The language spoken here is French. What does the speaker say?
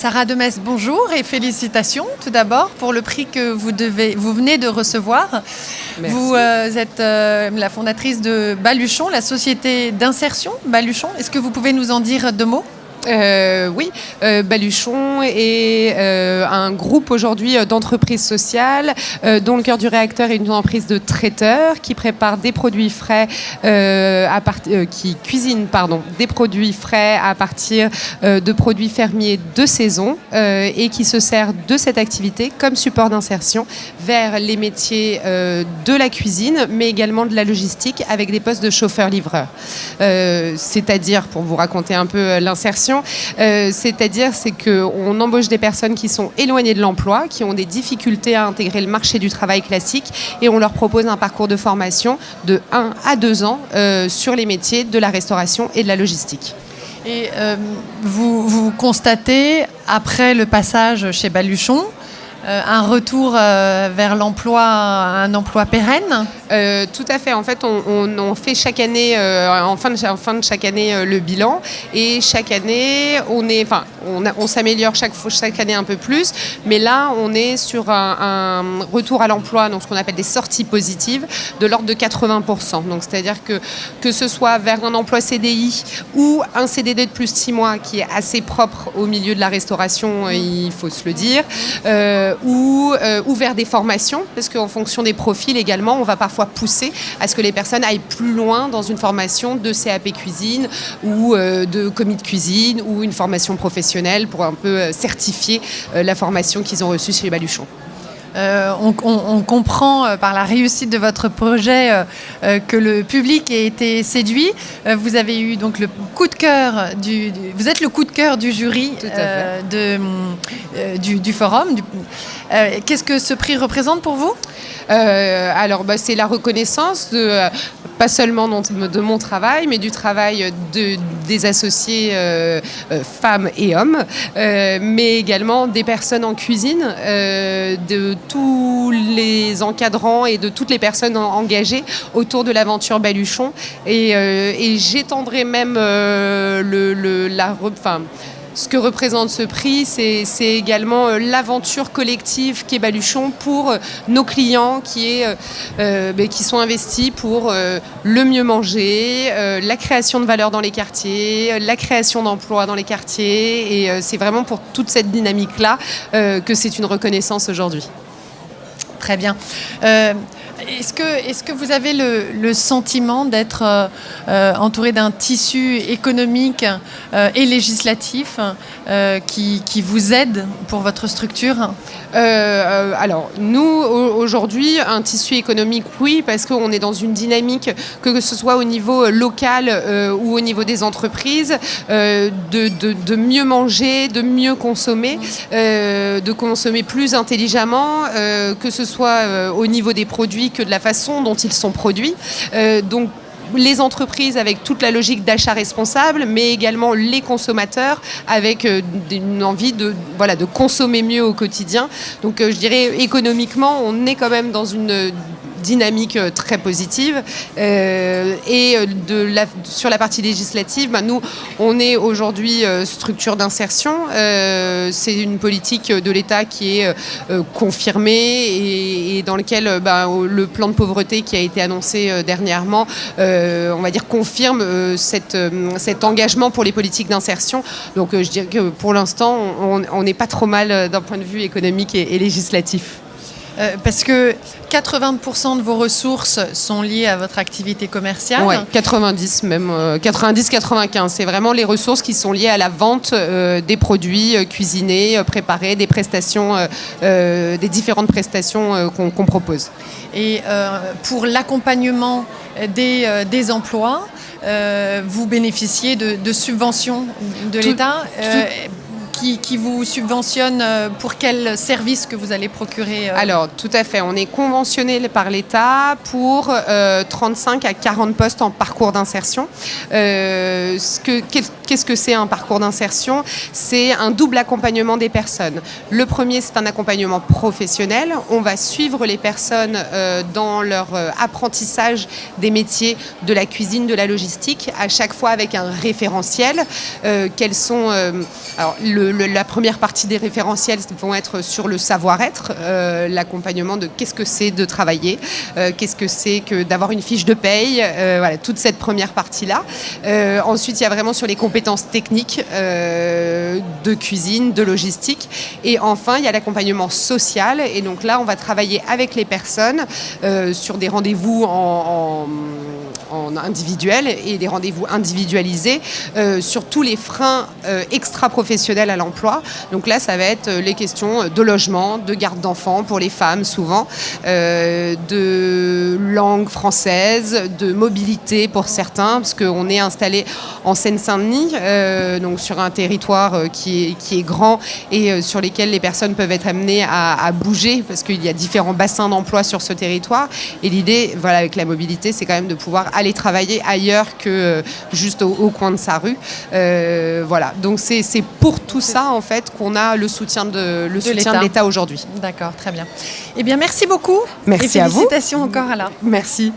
Sarah Demesse, bonjour et félicitations tout d'abord pour le prix que vous venez de recevoir. Merci. Vous êtes la fondatrice de Baluchon, la société d'insertion Baluchon. Est-ce que vous pouvez nous en dire deux mots ? Oui, Baluchon est un groupe aujourd'hui d'entreprises sociales dont le cœur du réacteur est une entreprise de traiteurs qui prépare des produits frais, qui cuisine des produits frais à partir de produits fermiers de saison et qui se sert de cette activité comme support d'insertion vers les métiers de la cuisine, mais également de la logistique avec des postes de chauffeur-livreur. C'est-à-dire, pour vous raconter un peu l'insertion, c'est qu'on embauche des personnes qui sont éloignées de l'emploi, qui ont des difficultés à intégrer le marché du travail classique et on leur propose un parcours de formation de 1 à 2 ans sur les métiers de la restauration et de la logistique. Et vous constatez, après le passage chez Baluchon, un retour vers l'emploi, un emploi pérenne ? Tout à fait. En fait, on fait chaque année, en fin de chaque année, le bilan. Et chaque année, on s'améliore chaque année un peu plus. Mais là, on est sur un retour à l'emploi, donc ce qu'on appelle des sorties positives, de l'ordre de 80%. Donc, c'est-à-dire que ce soit vers un emploi CDI ou un CDD de plus de 6 mois, qui est assez propre au milieu de la restauration, il faut se le dire, ou vers des formations, parce qu'en fonction des profils également, on va parfois pousser à ce que les personnes aillent plus loin dans une formation de CAP cuisine ou de commis de cuisine ou une formation professionnelle pour un peu certifier la formation qu'ils ont reçue chez Baluchon. On comprend par la réussite de votre projet que le public a été séduit. Vous avez eu donc le coup de cœur vous êtes le coup de cœur du jury du forum. Qu'est-ce que ce prix représente pour vous ? C'est la reconnaissance pas seulement de mon travail, mais du travail des associés femmes et hommes, mais également des personnes en cuisine, de tous les encadrants et de toutes les personnes engagées autour de l'aventure Baluchon. Et j'étendrai même ce que représente ce prix, c'est également l'aventure collective qu'est Baluchon pour nos clients qui sont investis pour le mieux manger, la création de valeur dans les quartiers, la création d'emplois dans les quartiers. Et c'est vraiment pour toute cette dynamique-là que c'est une reconnaissance aujourd'hui. Très bien. Est-ce que vous avez le sentiment d'être entouré d'un tissu économique et législatif qui vous aide pour votre structure ? Alors, nous, aujourd'hui, un tissu économique, oui, parce qu'on est dans une dynamique, que ce soit au niveau local ou au niveau des entreprises, de mieux manger, de mieux consommer, de consommer plus intelligemment, que ce soit au niveau des produits que de la façon dont ils sont produits. Donc, les entreprises avec toute la logique d'achat responsable, mais également les consommateurs avec une envie de consommer mieux au quotidien. Donc je dirais économiquement, on est quand même dans une dynamique très positive. Sur la partie législative, nous, on est aujourd'hui structure d'insertion. C'est une politique de l'État qui est confirmée et dans lequel le plan de pauvreté qui a été annoncé dernièrement, on va dire, confirme cet engagement pour les politiques d'insertion. Donc je dirais que pour l'instant, on n'est pas trop mal d'un point de vue économique et législatif. Parce que 80% de vos ressources sont liées à votre activité commerciale. Oui, 90 même, 90-95. C'est vraiment les ressources qui sont liées à la vente des produits cuisinés, préparés, des prestations, des différentes prestations qu'on propose. Et pour l'accompagnement des emplois, vous bénéficiez de subventions de l'État qui vous subventionne pour quel service que vous allez procurer Alors, tout à fait. On est conventionné par l'État pour 35 à 40 postes en parcours d'insertion. Qu'est-ce que c'est un parcours d'insertion ? C'est un double accompagnement des personnes. Le premier, c'est un accompagnement professionnel. On va suivre les personnes dans leur apprentissage des métiers de la cuisine, de la logistique, à chaque fois avec un référentiel. Quels sont... alors, La première partie des référentiels vont être sur le savoir-être, l'accompagnement de qu'est-ce que c'est de travailler, qu'est-ce que c'est que d'avoir une fiche de paye, voilà, toute cette première partie-là. Ensuite, il y a vraiment sur les compétences techniques de cuisine, de logistique. Et enfin, il y a l'accompagnement social. Et donc là, on va travailler avec les personnes sur des rendez-vous en individuel et des rendez-vous individualisés sur tous les freins extra-professionnels à l'emploi. Donc là, ça va être les questions de logement, de garde d'enfants pour les femmes souvent, de langue française, de mobilité pour certains, parce qu'on est installé en Seine-Saint-Denis, donc sur un territoire qui est grand et sur lesquels les personnes peuvent être amenées à bouger, parce qu'il y a différents bassins d'emploi sur ce territoire. Et l'idée, voilà, avec la mobilité, c'est quand même de pouvoir aller travailler ailleurs que juste au coin de sa rue. Voilà, donc c'est pour tout ça en fait qu'on a le soutien de l'État aujourd'hui. D'accord, très bien. Eh bien, merci beaucoup. Merci et à vous. Félicitations encore, Alain. Merci.